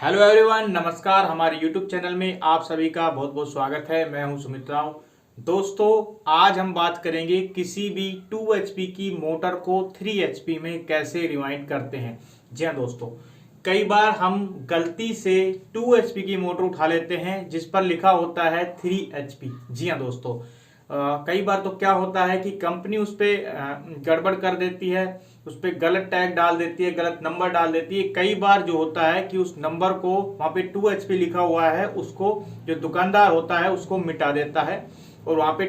Hello everyone, नमस्कार। हमारे YouTube channel में आप सभी का बहुत बहुत स्वागत है। मैं हूं सुमित राव। दोस्तों, आज हम बात करेंगे किसी भी 2 एचपी की मोटर को 3 एचपी में कैसे रिवाइंड करते हैं। जी हाँ दोस्तों, कई बार हम गलती से 2 एचपी की मोटर उठा लेते हैं जिस पर लिखा होता है 3 एचपी। जी हाँ दोस्तों, कई बार तो क्या होता है कि कंपनी उस पर गड़बड़ कर देती है, उस पर गलत टैग डाल देती है, गलत नंबर डाल देती है। कई बार जो होता है कि उस नंबर को वहाँ पे 2 एचपी लिखा हुआ है, उसको जो दुकानदार होता है उसको मिटा देता है और वहाँ पे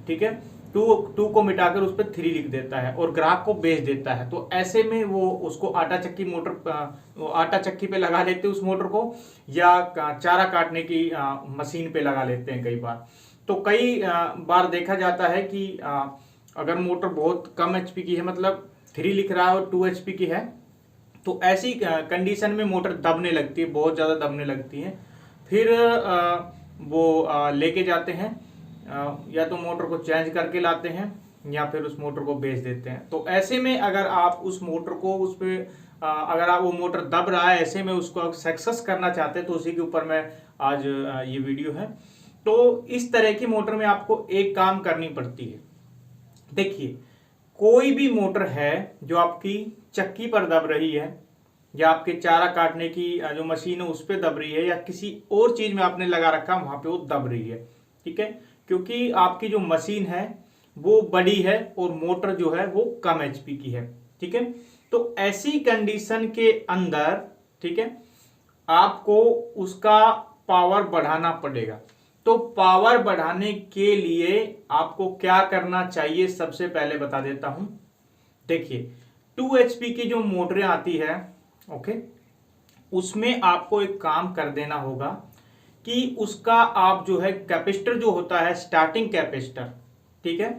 ठीक है 2 को मिटाकर उस पर 3 लिख देता है और ग्राहक को बेच देता है। तो ऐसे में वो उसको आटा चक्की मोटर आटा चक्की पे लगा लेते हैं उस मोटर को, या चारा काटने की मशीन पे लगा लेते हैं कई बार। तो कई बार देखा जाता है कि अगर मोटर बहुत कम एचपी की है, मतलब 3 लिख रहा है और 2 एचपी की है, तो ऐसी कंडीशन में मोटर दबने लगती है, बहुत ज़्यादा दबने लगती है। फिर वो लेके जाते हैं, या तो मोटर को चेंज करके लाते हैं या फिर उस मोटर को बेच देते हैं। तो ऐसे में अगर आप उस मोटर को उस पर अगर आप वो मोटर दब रहा है, ऐसे में उसको सक्सेस करना चाहते हैं, तो उसी के ऊपर मैं आज ये वीडियो है। तो इस तरह की मोटर में आपको एक काम करनी पड़ती है। देखिए, कोई भी मोटर है जो आपकी चक्की पर दब रही है, या आपके चारा काटने की जो मशीन है उस पर दब रही है, या किसी और चीज में आपने लगा रखा वहां पे वो दब रही है, ठीक है, क्योंकि आपकी जो मशीन है वो बड़ी है और मोटर जो है वो कम एचपी की है, ठीक है। तो ऐसी कंडीशन के अंदर, ठीक है, आपको उसका पावर बढ़ाना पड़ेगा। तो पावर बढ़ाने के लिए आपको क्या करना चाहिए, सबसे पहले बता देता हूं। देखिए, 2 एचपी की जो मोटरें आती है, ओके, उसमें आपको एक काम कर देना होगा कि उसका आप जो है कैपेसिटर जो होता है, स्टार्टिंग कैपेसिटर, ठीक है,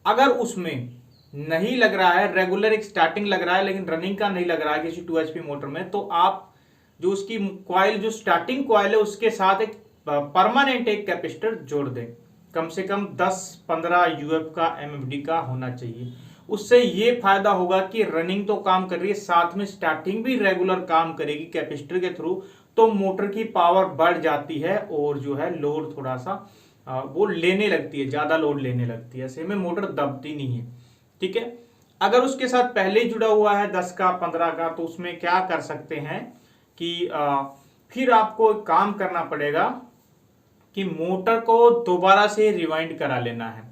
अगर उसमें नहीं लग रहा है, रेगुलर एक स्टार्टिंग लग रहा है लेकिन रनिंग का नहीं लग रहा है किसी 2 एचपी मोटर में, तो आप जो उसकी कॉइल, जो स्टार्टिंग कॉइल है, उसके साथ एक परमानेंट एक कैपेसिटर जोड़ दें। कम से कम 10-15 यूएफ का, एमएफडी का होना चाहिए। उससे ये फायदा होगा कि रनिंग तो काम कर रही है, साथ में स्टार्टिंग भी रेगुलर काम करेगी कैपेसिटर के थ्रू, तो मोटर की पावर बढ़ जाती है और जो है लोड थोड़ा सा वो लेने लगती है, ज्यादा लोड लेने लगती है। ऐसे में मोटर दबती नहीं है, ठीक है। अगर उसके साथ पहले ही जुड़ा हुआ है 10 का, 15 का, तो उसमें क्या कर सकते हैं कि फिर आपको एक काम करना पड़ेगा कि मोटर को दोबारा से रिवाइंड करा लेना है,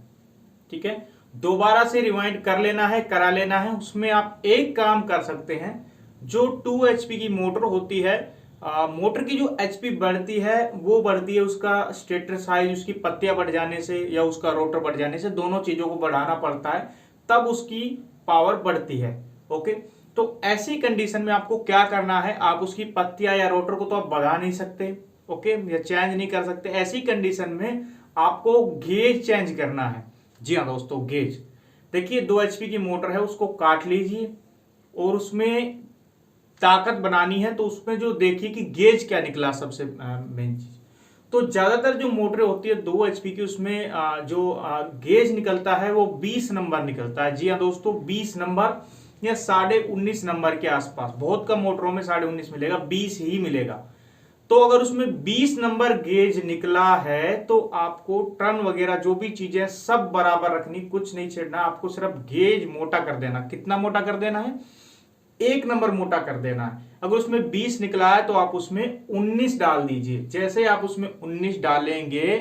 ठीक है। दोबारा से रिवाइंड कर लेना है, करा लेना है। उसमें आप एक काम कर सकते हैं, जो 2 एचपी की मोटर होती है, मोटर की जो एचपी बढ़ती है वो बढ़ती है उसका स्टेटर साइज, उसकी पत्तियां बढ़ जाने से या उसका रोटर बढ़ जाने से, दोनों चीजों को बढ़ाना पड़ता है, तब उसकी पावर बढ़ती है, ओके। तो ऐसी कंडीशन में आपको क्या करना है, आप उसकी पत्तियां या रोटर को तो आप बढ़ा नहीं सकते, ओके, या चेंज नहीं कर सकते। ऐसी कंडीशन में आपको गेज चेंज करना है। जी हाँ दोस्तों, गेज। देखिए, 2 एचपी की मोटर है, उसको काट लीजिए और उसमें ताकत बनानी है, तो उसमें जो देखिए कि गेज क्या निकला, सबसे मेन चीज। तो ज्यादातर जो मोटरें होती है 2 एचपी की, उसमें जो गेज निकलता है वो 20 नंबर निकलता है। जी हाँ दोस्तों, 20 नंबर या 19.5 नंबर के आसपास। बहुत कम मोटरों में 19.5 मिलेगा, 20 ही मिलेगा। तो अगर उसमें 20 नंबर गेज निकला है, तो आपको टर्न वगैरह जो भी चीजें सब बराबर रखनी, कुछ नहीं छेड़ना, आपको सिर्फ गेज मोटा कर देना। कितना मोटा कर देना है? 1 नंबर मोटा कर देना है। अगर उसमें 20 निकला है तो आप उसमें 19 डाल दीजिए। जैसे आप उसमें 19 डालेंगे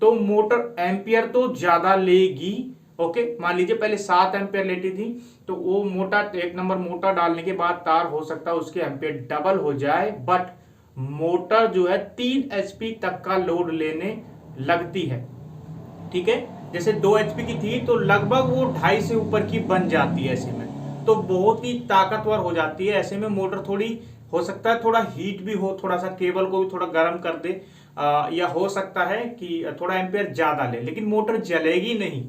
तो मोटर एम्पियर तो ज्यादा लेगी, ओके। मान लीजिए पहले 7 एम्पियर लेती थी, तो वो मोटा 1 नंबर मोटा डालने के बाद तार हो सकता है उसके एम्पियर डबल हो जाए, बट मोटर जो है 3 एचपी तक का लोड लेने लगती है, ठीक है। जैसे 2 एचपी की थी तो लगभग वो 2.5 से ऊपर की बन जाती है, ऐसे में तो बहुत ही ताकतवर हो जाती है। ऐसे में मोटर थोड़ी, हो सकता है थोड़ा हीट भी हो, थोड़ा सा केबल को भी थोड़ा गर्म कर दे, या हो सकता है कि थोड़ा एम्पियर ज्यादा ले, लेकिन मोटर जलेगी नहीं,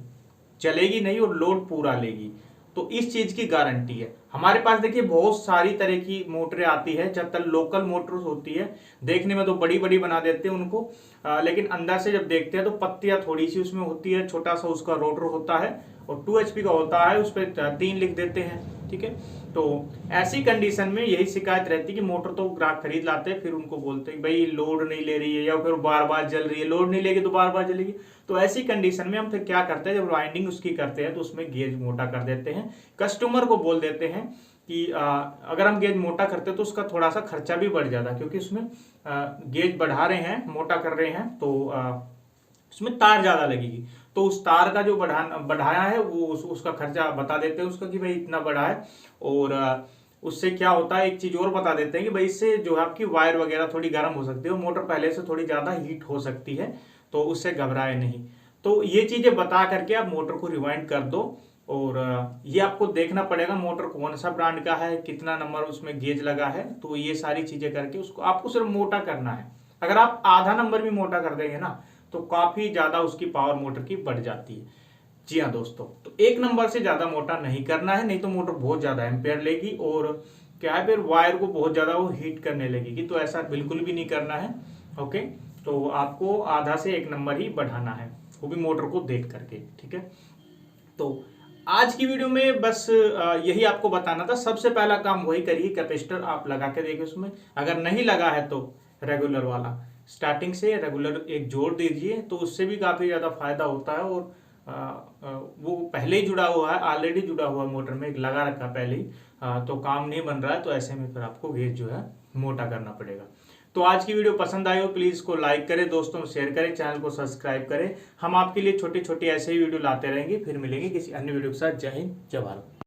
चलेगी नहीं और लोड पूरा लेगी। तो इस चीज की गारंटी है हमारे पास। देखिए, बहुत सारी तरह की मोटरें आती है, जब तक लोकल मोटर्स होती है, देखने में तो बड़ी बड़ी बना देते हैं उनको, लेकिन अंदर से जब देखते हैं तो पत्तियां थोड़ी सी उसमें होती है, छोटा सा उसका रोटर होता है और 2 एचपी का होता है, उस पर 3 लिख देते हैं, ठीक है। तो ऐसी कंडीशन में यही शिकायत रहती है कि मोटर तो ग्राहक खरीद लाते हैं, फिर उनको बोलते हैं भाई लोड नहीं ले रही है या फिर बार बार जल रही है, लोड नहीं लेगी तो बार बार जलेगी। तो ऐसी कंडीशन में हम फिर क्या करते हैं, जब वाइंडिंग उसकी करते हैं तो उसमें गेज मोटा कर देते हैं, कस्टमर को बोल देते हैं कि अगर हम गेज मोटा करते हैं तो उसका थोड़ा सा खर्चा भी बढ़ जाता है, क्योंकि उसमें गेज बढ़ा रहे हैं, मोटा कर रहे हैं, तो उसमें तार ज़्यादा लगेगी। तो उस तार का जो बढ़ाया है वो उसका खर्चा बता देते हैं उसका कि भाई इतना बढ़ा है। और उससे क्या होता है, एक चीज़ और बता देते हैं कि भाई इससे जो है आपकी वायर वगैरह थोड़ी गर्म हो सकती है, मोटर पहले से थोड़ी ज़्यादा हीट हो सकती है, तो उससे घबराए नहीं। तो ये चीज़ें बता करके आप मोटर को रिवाइंड कर दो। और ये आपको देखना पड़ेगा मोटर कौन सा ब्रांड का है, कितना नंबर उसमें गेज लगा है, तो ये सारी चीज़ें करके उसको आपको सिर्फ मोटा करना है। अगर आप आधा नंबर भी मोटा कर देंगे ना तो काफ़ी ज़्यादा उसकी पावर मोटर की बढ़ जाती है। जी हाँ दोस्तों, तो 1 नंबर से ज़्यादा मोटा नहीं करना है, नहीं तो मोटर बहुत ज़्यादा एम्पेयर लेगी और क्या है फिर वायर को बहुत ज़्यादा वो हीट करने लगेगी, तो ऐसा बिल्कुल भी नहीं करना है। ओके, तो आपको आधा से 1 नंबर ही बढ़ाना है, वो भी मोटर को देख करके, ठीक है। तो आज की वीडियो में बस यही आपको बताना था। सबसे पहला काम वही करिए, कैपेसिटर आप लगा के देखिए उसमें, अगर नहीं लगा है तो रेगुलर वाला स्टार्टिंग से रेगुलर एक जोड़ दीजिए, तो उससे भी काफ़ी ज़्यादा फायदा होता है। और वो पहले ही जुड़ा हुआ है, ऑलरेडी जुड़ा हुआ है मोटर में, एक लगा रखा पहले ही, तो काम नहीं बन रहा है, तो ऐसे में फिर आपको गेज जो है मोटा करना पड़ेगा। तो आज की वीडियो पसंद आई हो प्लीज़ इसको लाइक करें, दोस्तों शेयर करें, चैनल को सब्सक्राइब करें। हम आपके लिए छोटी छोटी ऐसे ही वीडियो लाते रहेंगे। फिर मिलेंगे किसी अन्य वीडियो के साथ। जय हिंद, जय भारत।